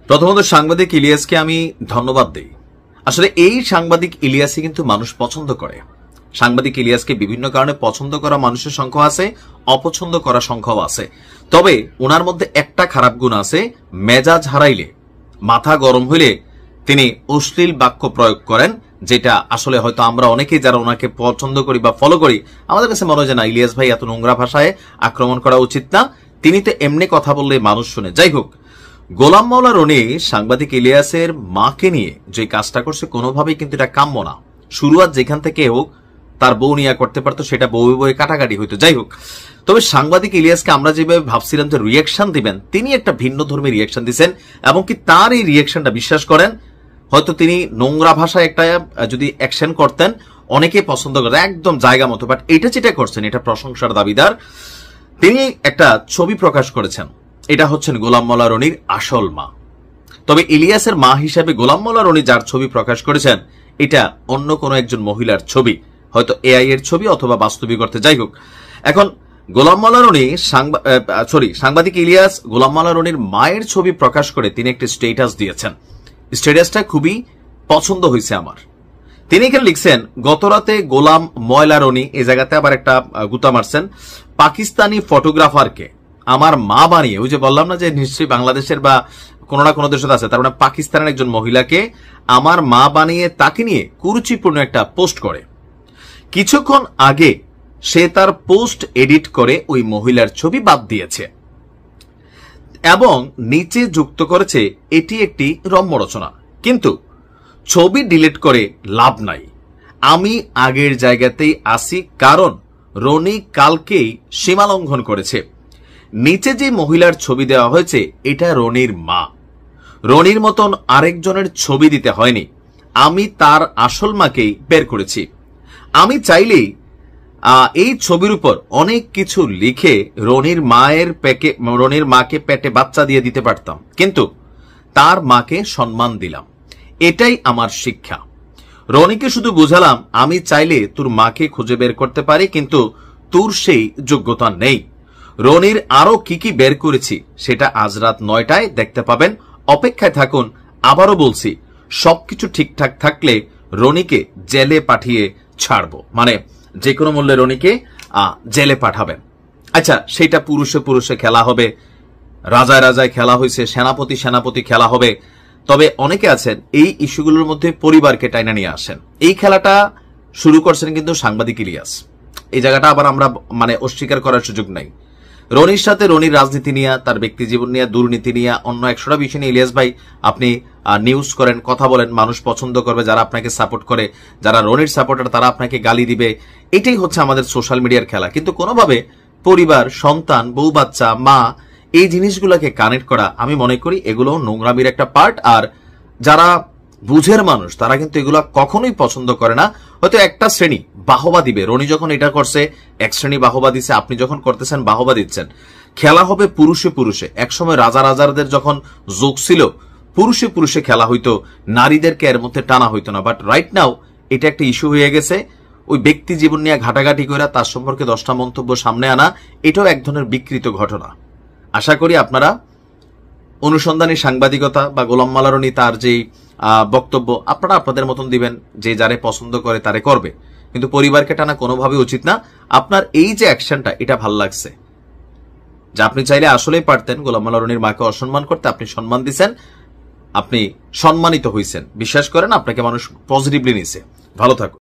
প্রথমত সাংবাদিক ইলিয়াসকে আমি ধন্যবাদ দেই। আসলে এই সাংবাদিক ইলিয়াসই কিন্তু মানুষ পছন্দ করে। সাংবাদিক ইলিয়াসকে বিভিন্ন কারণে পছন্দ করা মানুষের সংখ্যা আছে, অপছন্দ করা সংখ্যাও আছে। তবে ওনার মধ্যে একটা খারাপ গুণ আছে, মেজাজ হারাইলে, মাথা গরম হইলে তিনি অশ্লীল বাক্য প্রয়োগ করেন, যেটা আসলে হয়তো আমরা অনেকেই যারা ওনাকে পছন্দ করি বা ফলো করি আমাদের কাছে মনে হয় যে না, ইলিয়াস ভাই এত নোংরা ভাষায় আক্রমণ করা উচিত না, তিনি তো এমনি কথা বললে মানুষ শুনে। যাই হোক, গোলাম মাওলা রনি সাংবাদিক ইলিয়াসের মাকে নিয়ে যে কাজটা করছে কোনোভাবেই কিন্তু এটা কাম্য না। শুরুয়াত যেখান থেকে হোক তার বউ নিয়ে করতে পারতো, সেটা বউ বউয়ে কাটাকাটি হইতো। যাই হোক, তবে সাংবাদিক ইলিয়াসকে আমরা যেভাবে ভাবছিলাম যে রিয়াকশন দিবেন, তিনি একটা ভিন্ন ধর্মী রিয়াকশন দিচ্ছেন এবং কি তার এই রিয়াকশনটা বিশ্বাস করেন হয়তো তিনি নোংরা ভাষায় একটা যদি অ্যাকশন করতেন অনেকে পছন্দ করতেন একদম জায়গা মতো, বাট এটা যেটা করছেন এটা প্রশংসার দাবিদার। তিনি একটা ছবি প্রকাশ করেছেন, এটা হচ্ছেন গোলাম মাওলা রনির আসল মা। তবে ইলিয়াসের মা হিসেবে গোলাম মাওলা রনি যার ছবি প্রকাশ করেছেন এটা অন্য কোনো একজন মহিলার ছবি, হয়তো এআই এর ছবি অথবা বাস্তবিক অর্থে। যাই হোক, এখন গোলাম মাওলা রনি সাংবাদিক ইলিয়াস গোলাম মাওলা রনির মায়ের ছবি প্রকাশ করে তিনি একটি স্ট্যাটাস দিয়েছেন। স্ট্যাটাসটা খুবই পছন্দ হয়েছে আমার। তিনি এখানে লিখছেন, গতরাতে গোলাম ময়লা রনি, এই জায়গাতে আবার একটা গুতা মারছেন, পাকিস্তানি ফটোগ্রাফারকে আমার মা বানিয়ে, ওই যে বললাম না যে নিশ্চয়ই বাংলাদেশের বা কোনো না কোনো দেশে আছে, তার মানে পাকিস্তানের একজন মহিলাকে আমার মা বানিয়ে তাকে নিয়ে কুরুচিপূর্ণ একটা পোস্ট করে। কিছুক্ষণ আগে সে তার পোস্ট এডিট করে ওই মহিলার ছবি বাদ দিয়েছে এবং নিচে যুক্ত করেছে এটি একটি রম্য রচনা, কিন্তু ছবি ডিলিট করে লাভ নাই, আমি আগের জায়গাতেই আসি, কারণ রনি কালকেই সীমা লঙ্ঘন করেছে। নিচে যে মহিলার ছবি দেওয়া হয়েছে এটা রনির মা, রনির মতন আরেকজনের ছবি দিতে হয়নি, আমি তার আসল মাকেই বের করেছি। আমি চাইলেই এই ছবির উপর অনেক কিছু লিখে রনির মাকে পেটে বাচ্চা দিয়ে দিতে পারতাম, কিন্তু তার মাকে সম্মান দিলাম, এটাই আমার শিক্ষা। রনিকে শুধু বুঝালাম আমি চাইলে তোর মাকে খুঁজে বের করতে পারি, কিন্তু তোর সেই যোগ্যতা নেই। রনির আরো কি কি বের করেছি সেটা আজ রাত 9টায় দেখতে পাবেন, অপেক্ষায় থাকুন। আবারও বলছি, সবকিছু ঠিকঠাক থাকলে রনিকে জেলে পাঠিয়ে ছাড়বো, মানে যে কোনো মূল্যে রনিকে জেলে পাঠাবেন। আচ্ছা, সেটা পুরুষে পুরুষে খেলা হবে, রাজায় রাজায় খেলা হয়েছে, সেনাপতি সেনাপতি খেলা হবে। তবে অনেকে আছেন এই ইস্যুগুলোর মধ্যে পরিবারকে টাইনা নিয়ে আসেন। এই খেলাটা শুরু করছেন কিন্তু সাংবাদিক ইলিয়াস। এই জায়গাটা আবার আমরা মানে অস্বীকার করার সুযোগ নাই। রনির সাথে রনির রাজনীতি নিয়ে, তার ব্যক্তি জীবন নিয়ে, দুর্নীতি নিয়ে, অন্য 100টা বিষয় নিয়ে ইলিয়াস ভাই আপনি নিউজ করেন, কথা বলেন, মানুষ পছন্দ করবে, যারা আপনাকে সাপোর্ট করে, যারা রনির সাপোর্টার তারা আপনাকে গালি দিবে, এটাই হচ্ছে আমাদের সোশ্যাল মিডিয়ার খেলা। কিন্তু কোনোভাবে পরিবার, সন্তান, বউ বাচ্চা, মা, এই জিনিসগুলোকে কানেক্ট করা আমি মনে করি এগুলো নোংরামির একটা পার্ট। আর যারা বুঝের মানুষ তারা কিন্তু এগুলো কখনোই পছন্দ করে না। হয়তো একটা শ্রেণী বাহবা দিবে, রনি যখন এটা করছে এক শ্রেণী বাহবা দিচ্ছে, আপনি যখন করতেছেন বাহবা দিচ্ছেন। খেলা হবে পুরুষে পুরুষে। একসময় রাজা রাজারদের যখন যোগ ছিল পুরুষে পুরুষে খেলা হইতো, নারীদেরকে এর মধ্যে টানা হইতো না। বাট রাইট নাও এটা একটা ইস্যু হয়ে গেছে। ওই ব্যক্তি জীবন নিয়ে ঘাটাঘাটি করে তার সম্পর্কে 10টা মন্তব্য সামনে আনা, এটাও এক ধরনের বিকৃত ঘটনা। আশা করি আপনারা অনুসন্ধানী সাংবাদিকতা বা গোলাম মাওলা রনি তার যে বক্তব্য আপনারা আপনাদের মতন দিবেন, যে যারে পছন্দ করে তারে করবে, কিন্তু পরিবারকে টানা কোনোভাবে উচিত না। আপনার এই যে অ্যাকশনটা এটা ভাল লাগছে, যে আপনি চাইলে আসলেই পারতেন গোলাম মাওলা রনির মাকে অসম্মান করতে, আপনি সম্মান দিচ্ছেন, আপনি সম্মানিত হয়েছেন। বিশ্বাস করেন আপনাকে মানুষ পজিটিভলি নিছে। ভালো থাকুন।